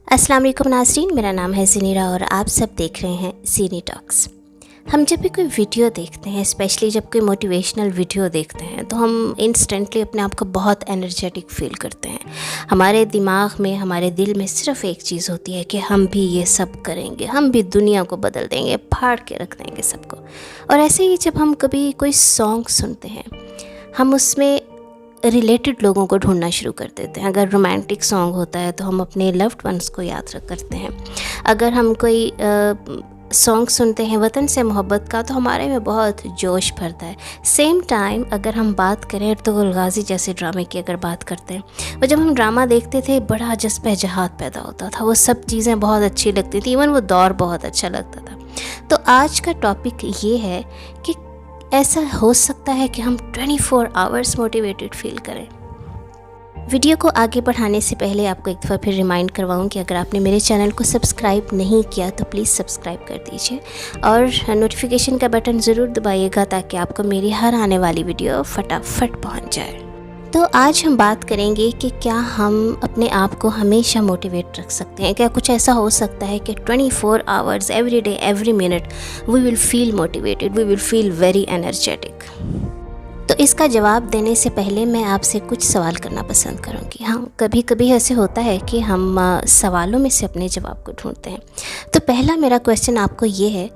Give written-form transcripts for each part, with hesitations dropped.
अस्सलाम वालेकुम नाज़रीन, मेरा नाम है ज़नीरा और आप सब देख रहे हैं ज़ीनी टॉक्स। हम जब भी कोई वीडियो देखते हैं, स्पेशली जब कोई मोटिवेशनल वीडियो देखते हैं, तो हम इंस्टेंटली अपने आप को बहुत एनर्जेटिक फ़ील करते हैं। हमारे दिमाग में, हमारे दिल में सिर्फ़ एक चीज़ होती है कि हम भी ये सब करेंगे, हम भी दुनिया को बदल देंगे, फाड़ के रख देंगे सबको। और ऐसे ही जब हम कभी कोई सॉन्ग सुनते हैं, हम उसमें रिलेटेड लोगों को ढूंढना शुरू कर देते हैं। अगर रोमांटिक सॉन्ग होता है तो हम अपने लव्ड वंस को याद करते हैं। अगर हम कोई सॉन्ग सुनते हैं वतन से मोहब्बत का, तो हमारे में बहुत जोश भरता है। सेम टाइम अगर हम बात करें तो गुलगाजी जैसे ड्रामे की अगर बात करते हैं, वो जब हम ड्रामा देखते थे बड़ा जज्बा जहाद पैदा होता था, वो सब चीज़ें बहुत अच्छी लगती थी, इवन वो दौर बहुत अच्छा लगता था। तो आज का टॉपिक ये है कि ऐसा हो सकता है कि हम 24 आवर्स मोटिवेटेड फील करें। वीडियो को आगे बढ़ाने से पहले आपको एक दफ़ा फिर रिमाइंड करवाऊँ कि अगर आपने मेरे चैनल को सब्सक्राइब नहीं किया तो प्लीज़ सब्सक्राइब कर दीजिए और नोटिफिकेशन का बटन ज़रूर दबाइएगा ताकि आपको मेरी हर आने वाली वीडियो फटाफट पहुंच जाए। तो आज हम बात करेंगे कि क्या हम अपने आप को हमेशा मोटिवेट रख सकते हैं। क्या कुछ ऐसा हो सकता है कि 24 hours every day every minute we will feel motivated, we will feel very energetic. तो इसका जवाब देने से पहले मैं आपसे कुछ सवाल करना पसंद करूंगी। हाँ, कभी कभी ऐसे होता है कि हम सवालों में से अपने जवाब को ढूंढते हैं। तो पहला मेरा क्वेश्चन आपको ये है,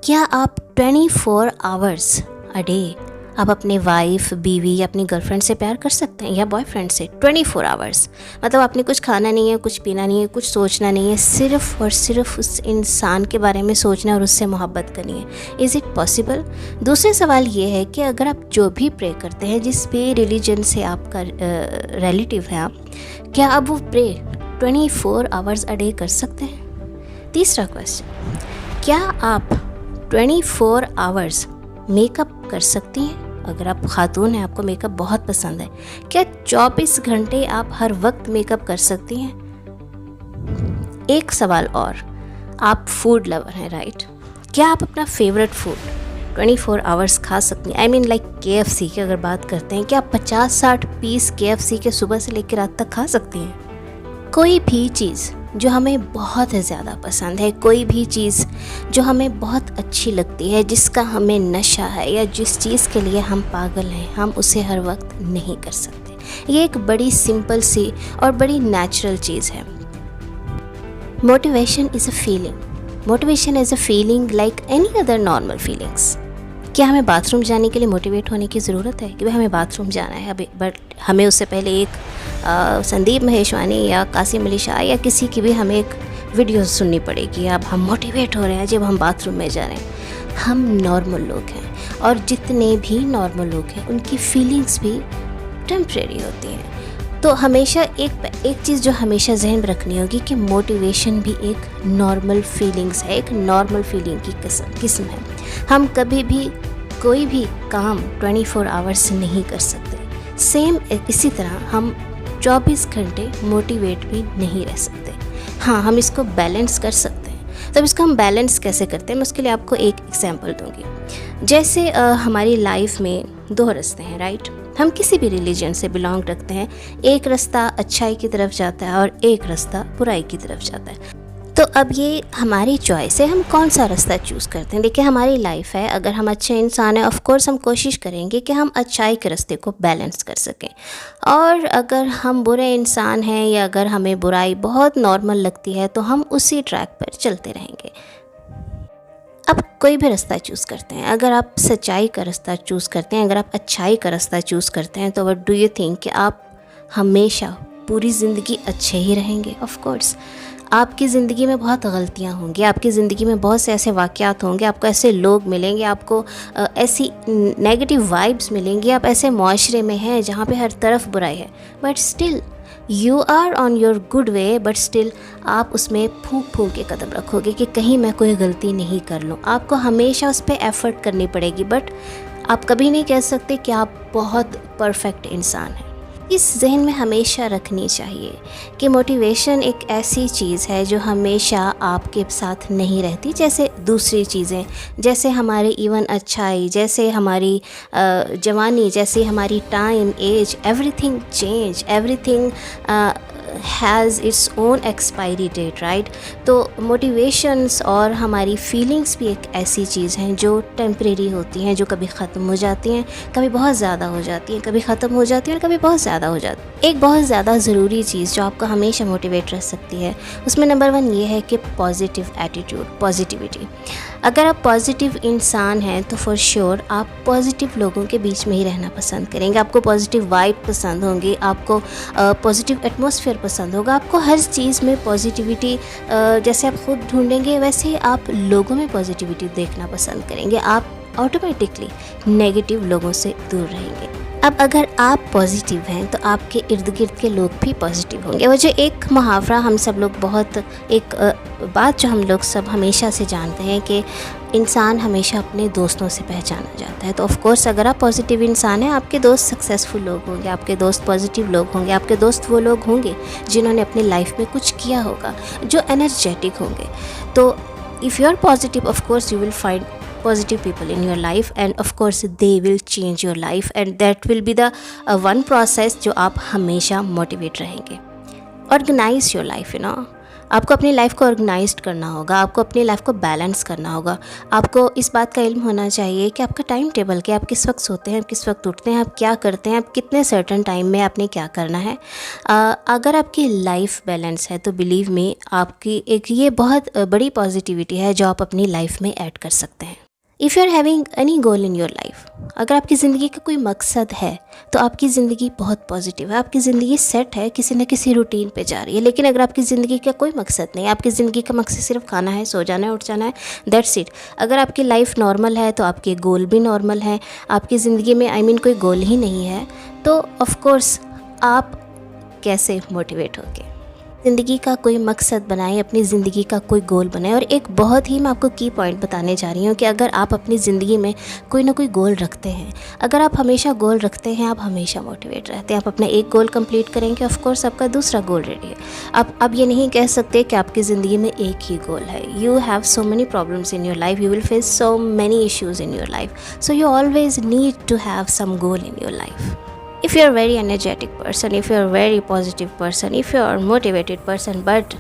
क्या आप 24 आवर्स अ डे आप अपने वाइफ, बीवी या अपनी गर्लफ्रेंड से प्यार कर सकते हैं या बॉयफ्रेंड से 24 आवर्स? मतलब आपने कुछ खाना नहीं है, कुछ पीना नहीं है, कुछ सोचना नहीं है, सिर्फ़ और सिर्फ उस इंसान के बारे में सोचना और उससे मोहब्बत करनी है। Is it possible? दूसरा सवाल ये है कि अगर आप जो भी प्रे करते हैं, जिस भी रिलीजन से आपका रिलेटिव है आप, क्या आप वो प्रे 24 आवर्स अ डे कर सकते हैं? तीसरा क्वेश्चन, क्या आप 24 आवर्स मेकअप कर सकती हैं? अगर आप खातून हैं, आपको मेकअप बहुत पसंद है, क्या 24 घंटे आप हर वक्त मेकअप कर सकती हैं? एक सवाल और, आप फूड लवर हैं, राइट? क्या आप अपना फेवरेट फूड 24 आवर्स खा सकती हैं? आई मीन लाइक KFC की अगर बात करते हैं, क्या आप 50-60 पीस KFC के सुबह से लेकर रात तक खा सकती हैं? कोई भी चीज़ जो हमें बहुत ज़्यादा पसंद है, कोई भी चीज़ जो हमें बहुत अच्छी लगती है, जिसका हमें नशा है या जिस चीज़ के लिए हम पागल हैं, हम उसे हर वक्त नहीं कर सकते। ये एक बड़ी सिंपल सी और बड़ी नेचुरल चीज़ है। Motivation is a feeling. Motivation is a feeling like any other normal feelings. क्या हमें बाथरूम जाने के लिए मोटिवेट होने की ज़रूरत है कि भाई हमें बाथरूम जाना है अभी, बट हमें उससे पहले एक संदीप महेश्वानी या कासिम अली शाह या किसी की भी हमें एक वीडियो सुननी पड़ेगी, अब हम मोटिवेट हो रहे हैं जब हम बाथरूम में जा रहे हैं। हम नॉर्मल लोग हैं और जितने भी नॉर्मल लोग हैं उनकी फीलिंग्स भी टेम्परेरी होती हैं। तो हमेशा एक चीज़ जो हमेशा जहन में रखनी होगी कि मोटिवेशन भी एक नॉर्मल फीलिंग्स है, एक नॉर्मल फीलिंग की किस्म है। हम कभी भी कोई भी काम 24 आवर्स नहीं कर सकते। सेम इसी तरह हम 24 घंटे मोटिवेट भी नहीं रह सकते। हाँ, हम इसको बैलेंस कर सकते हैं। तो इसको हम बैलेंस कैसे करते हैं, मैं उसके लिए आपको एक एग्जांपल दूंगी। जैसे हमारी लाइफ में दो रास्ते हैं, राइट? हम किसी भी रिलीजन से बिलोंग रखते हैं। एक रास्ता अच्छाई की तरफ जाता है और एक रास्ता बुराई की तरफ जाता है। तो अब ये हमारी चॉइस है, हम कौन सा रास्ता चूज़ करते हैं। देखिए, हमारी लाइफ है, अगर हम अच्छे इंसान हैं, ऑफ कोर्स हम कोशिश करेंगे कि हम अच्छाई के रास्ते को बैलेंस कर सकें। और अगर हम बुरे इंसान हैं या अगर हमें बुराई बहुत नॉर्मल लगती है तो हम उसी ट्रैक पर चलते रहेंगे। अब कोई भी रास्ता चूज़ करते हैं, अगर आप सच्चाई का रास्ता चूज़ करते हैं, अगर आप अच्छाई का रास्ता चूज़ करते हैं, तो व्हाट डू यू थिंक कि आप हमेशा पूरी ज़िंदगी अच्छे ही रहेंगे? ऑफ कोर्स आपकी ज़िंदगी में बहुत गलतियाँ होंगी, आपकी ज़िंदगी में बहुत से ऐसे वाक़यात होंगे, आपको ऐसे लोग मिलेंगे, आपको ऐसी नेगेटिव वाइब्स मिलेंगी, आप ऐसे माशरे में हैं जहाँ पे हर तरफ बुराई है, but still you are on your good way. But still आप उसमें फूंक फूंक के कदम रखोगे कि कहीं मैं कोई गलती नहीं कर लूँ। आपको हमेशा उस पर एफ़र्ट करनी पड़ेगी, बट आप कभी नहीं कह सकते कि आप बहुत परफेक्ट इंसान हैं। इस जहन में हमेशा रखनी चाहिए कि मोटिवेशन एक ऐसी चीज़ है जो हमेशा आपके साथ नहीं रहती, जैसे दूसरी चीज़ें, जैसे हमारे इवन अच्छाई, जैसे हमारी जवानी, जैसे हमारी time, age, everything change, everything has its own expiry date, right. तो मोटिवेशंस और हमारी फीलिंग्स भी एक ऐसी चीज़ हैं जो टेम्परेरी होती हैं, जो कभी ख़त्म हो जाती हैं, कभी बहुत ज़्यादा हो जाती हैं, कभी ख़त्म हो जाती हैं और कभी बहुत ज़्यादा हो जाती है। एक बहुत ज़्यादा ज़रूरी चीज़ जो आपको हमेशा मोटिवेट रख सकती है, उसमें नंबर 1 ये है कि पॉजिटिव एटीट्यूड, पॉजिटिविटी। अगर आप पॉजिटिव इंसान हैं तो फॉर श्योर आप पॉजिटिव लोगों के बीच में ही रहना पसंद करेंगे। आपको पॉजिटिव वाइब पसंद होंगी, आपको पॉजिटिव एटमॉस्फेयर पसंद होगा, आपको हर चीज़ में पॉजिटिविटी, जैसे आप खुद ढूंढेंगे वैसे ही आप लोगों में पॉजिटिविटी देखना पसंद करेंगे। आप ऑटोमेटिकली नेगेटिव लोगों से दूर रहेंगे। अब अगर आप पॉजिटिव हैं तो आपके इर्द गिर्द के लोग भी पॉजिटिव होंगे। वो जो एक मुहावरा हम सब लोग एक बात जो हम लोग सब हमेशा से जानते हैं कि इंसान हमेशा अपने दोस्तों से पहचाना जाता है। तो ऑफ कोर्स अगर आप पॉजिटिव इंसान हैं, आपके दोस्त सक्सेसफुल लोग होंगे, आपके दोस्त पॉजिटिव लोग होंगे, आपके दोस्त वो लोग होंगे जिन्होंने अपनी लाइफ में कुछ किया होगा, जो एनर्जेटिक होंगे। तो if you are positive, of course you will find positive people in your life and of course they will change your life and that will be the one process जो आप हमेशा मोटिवेट रहेंगे। Organise your life, you know, आपको अपनी life को organised करना होगा, आपको अपनी लाइफ को बैलेंस करना होगा। आपको इस बात का इल्म होना चाहिए कि आपका टाइम टेबल क्या, आप किस वक्त सोते हैं, आप किस वक्त उठते हैं, आप क्या करते हैं, आप कितने सर्टेन टाइम में आपने क्या करना है। अगर आपकी लाइफ बैलेंस है तो बिलीव मी आपकी एक ये बहुत बड़ी पॉजिटिविटी है जो आप अपनी लाइफ में ऐड कर सकते हैं। If you are having any goal in your life, अगर आपकी ज़िंदगी का कोई मकसद है तो आपकी ज़िंदगी बहुत पॉजिटिव है, आपकी ज़िंदगी सेट है, किसी न किसी रूटीन पे जा रही है। लेकिन अगर आपकी ज़िंदगी का कोई मकसद नहीं, आपकी ज़िंदगी का मकसद सिर्फ खाना है, सो जाना है, उठ जाना है, दैट्स इट। अगर आपकी लाइफ नॉर्मल है तो आपके गोल भी नॉर्मल हैं। आपकी ज़िंदगी में कोई गोल ही नहीं है तो ऑफ कोर्स आप कैसे मोटिवेट होगे। ज़िंदगी का कोई मकसद बनाएं, अपनी ज़िंदगी का कोई गोल बनाएं। और एक बहुत ही मैं आपको की पॉइंट बताने जा रही हूँ कि अगर आप अपनी ज़िंदगी में कोई ना कोई गोल रखते हैं, अगर आप हमेशा गोल रखते हैं, आप हमेशा मोटिवेट रहते हैं। आप अपना एक गोल कंप्लीट करेंगे, ऑफ कोर्स आपका दूसरा गोल रेडी है। आप ये नहीं कह सकते कि आपकी ज़िंदगी में एक ही गोल है। You have so many problems in your life, you will face so many issues in your life, so you always need to have some goal in your life. If you are very energetic person, if you are very positive person, if you are motivated person, but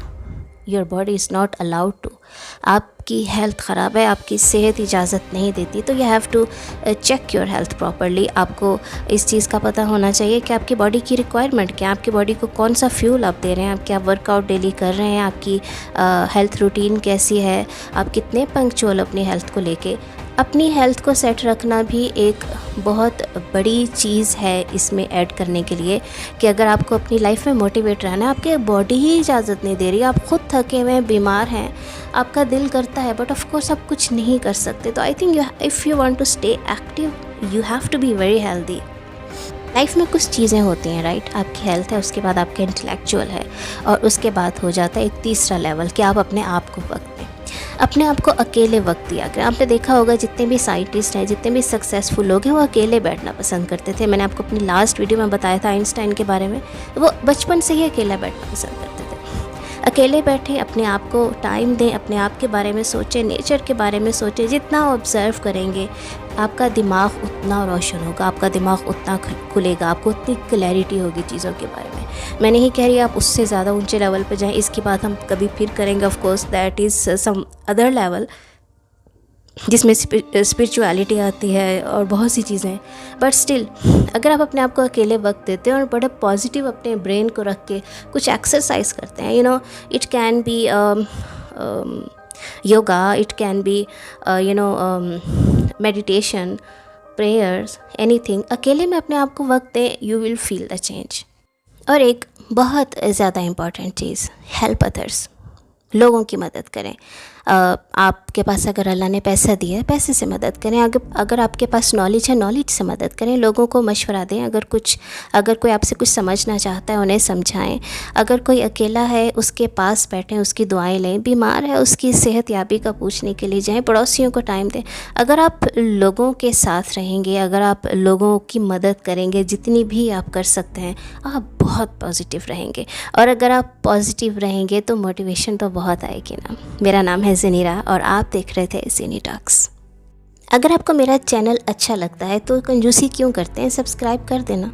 your body is not allowed to, आपकी health ख़राब है, आपकी सेहत इजाज़त नहीं देती, तो you have to check your health properly। आपको इस चीज़ का पता होना चाहिए कि आपकी बॉडी की रिक्वायरमेंट क्या है, आपकी बॉडी को कौन सा फ्यूल आप दे रहे हैं, आप क्या वर्कआउट डेली कर रहे हैं, आपकी हेल्थ रूटीन कैसी है, आप कितने पंक्चुअल अपनी हेल्थ को लेके। अपनी हेल्थ को सेट रखना भी एक बहुत बड़ी चीज़ है इसमें ऐड करने के लिए कि अगर आपको अपनी लाइफ में मोटिवेट रहना है, आपके बॉडी ही इजाज़त नहीं दे रही, आप खुद थके हुए हैं, बीमार हैं, आपका दिल करता है बट ऑफ कोर्स आप कुछ नहीं कर सकते। तो I think if you want to stay active you have to be very healthy. Life में कुछ चीज़ें होती हैं, राइट। आपकी हेल्थ है, उसके बाद आपका इंटेलेक्चुअल है और उसके बाद हो जाता है एक तीसरा लेवल कि आप अपने आप को वक्त दें, अपने आप को अकेले वक्त दिया करें। आपने देखा होगा जितने भी साइंटिस्ट हैं, जितने भी सक्सेसफुल लोग हैं, वो अकेले बैठना पसंद करते थे। मैंने आपको अपनी लास्ट वीडियो में बताया था आइंस्टाइन के बारे में, वो बचपन से ही अकेला बैठना पसंद करते थे। अकेले बैठें, अपने आप को टाइम दें, अपने आप के बारे में सोचें, नेचर के बारे में सोचें। जितना ऑब्ज़र्व करेंगे आपका दिमाग उतना रोशन होगा, आपका दिमाग उतना खुलेगा, आपको उतनी क्लैरिटी होगी चीज़ों के बारे में। मैं नहीं कह रही आप उससे ज़्यादा ऊंचे लेवल पर जाएं, इसकी बात हम कभी फिर करेंगे। Of course that is some other level जिसमें स्पिरिचुअलिटी आती है और बहुत सी चीज़ें। बट स्टिल अगर आप अपने आप को अकेले वक्त देते हैं और बड़े पॉजिटिव अपने ब्रेन को रख के कुछ एक्सरसाइज करते हैं, you know, it can be yoga, it can be meditation, prayers, anything, अकेले में अपने आप को वक्त दें, you will feel the change. और एक बहुत ज़्यादा इम्पॉर्टेंट चीज़, हेल्प अदर्स, लोगों की मदद करें। आपके पास अगर अल्लाह ने पैसा दिया है, पैसे से मदद करें। अगर आपके पास नॉलेज है, नॉलेज से मदद करें। लोगों को मशवरा दें। अगर कोई आपसे कुछ समझना चाहता है, उन्हें समझाएं। अगर कोई अकेला है, उसके पास बैठें, उसकी दुआएं लें। बीमार है, उसकी सेहत याबी का पूछने के लिए जाएं। पड़ोसियों को टाइम दें। अगर आप लोगों के साथ रहेंगे, अगर आप लोगों की मदद करेंगे, जितनी भी आप कर सकते हैं, आप बहुत पॉजिटिव रहेंगे। और अगर आप पॉजिटिव रहेंगे तो मोटिवेशन तो बहुत आएगी ना। मेरा नाम है ज़नीरा और आप देख रहे थे ज़नी टॉक्स। अगर आपको मेरा चैनल अच्छा लगता है तो कंजूसी क्यों करते हैं, सब्सक्राइब कर देना।